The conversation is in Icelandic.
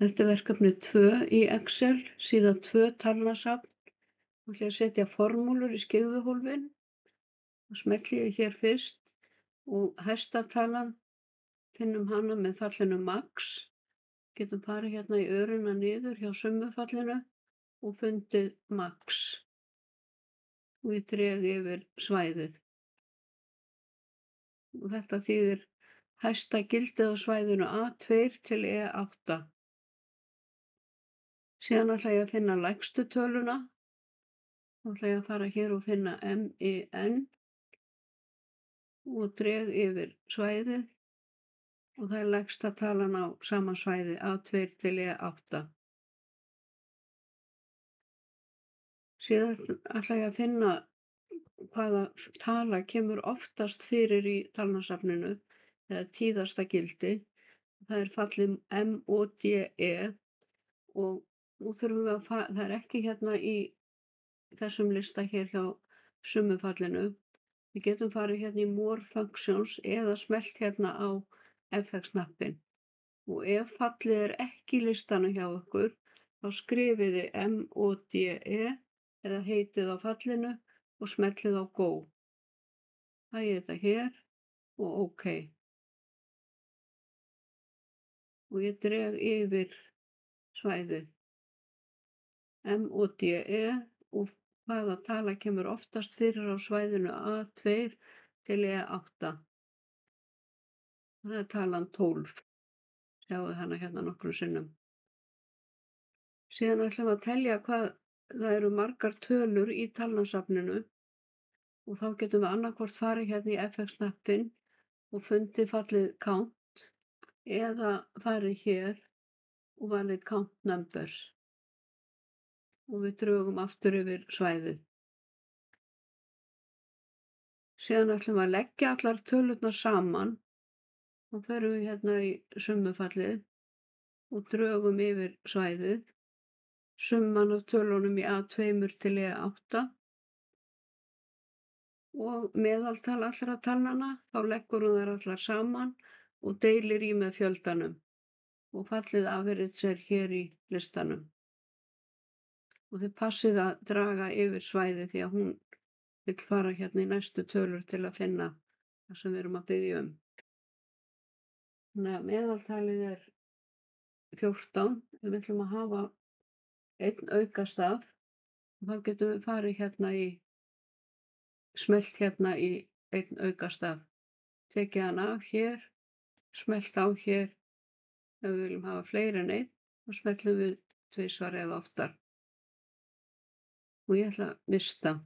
Þetta er verkefni 2 í Excel, síða 2 talnasafn. Nú ætla ég að setja formúlur í skyggðuhólfin. Þá smelli ég hér fyrst og hæsta talan, finnum hana með fallinu max. Getum farið hérna í örina niður hjá summufallinu og fundið max. Og ég dreg yfir svæðið. Og þetta þýðir hæsta gildið á svæðinu A2 til E8. Síðan ætla ég að finna lægstu töluna. Þá ætla ég að fara hér og finna MIN og dreg yfir svæðið og það er lægsta talan á sama svæði A2 til E8. Síðan ætla ég að finna hvaða tala kemur oftast fyrir í talnasafninu eða tíðasta gildi. Það er fallið MODE og nú þurfum við það er ekki hérna í þessum lista hér hjá summufallinu. Við getum farið hérna í More Functions eða smellt hérna á FX-hnappinn. Og ef fallið er ekki í listanum hjá ykkur, þá skrifiði MODE eða heitið á fallinu og smellið á Go. Hægið þetta hér og OK. Og ég dreg yfir svæðið MODE og hvaða tala kemur oftast fyrir á svæðinu A2 til E8. Það er talan 12. Sjáðu hana hérna nokkrum sinnum. Síðan ætlum við að telja hvað það eru margar tölur í talnasafninu og þá getum við annarkvort farið hérna í FX-hnappinn og fundið fallið Count eða farið hér og valið Count Numbers. Og við drögum aftur yfir svæðið. Síðan ætlum við að leggja allar tölurnar saman og förum við hérna í summufallið og drögum yfir svæðið. Summan af tölunum í A2 til E8 og meðaltal allra talnanna, þá leggur hún þær allar saman og deilir í með fjöldanum og fallið average er hér í listanum. Og þið passið að draga yfir svæðið því að hún vill fara hérna í næstu tölur til að finna það sem við erum að biðja um. Þannig að meðaltalið er 14. Við ætlum að hafa einn aukastaf og þá getum við farið hérna í, smellt hérna í einn aukastaf. Tekið hann af hér, smellt á hér. Ef við viljum hafa fleiri en einn, þá smellum við tvisvar eða oftar. Og ég ætla að mista.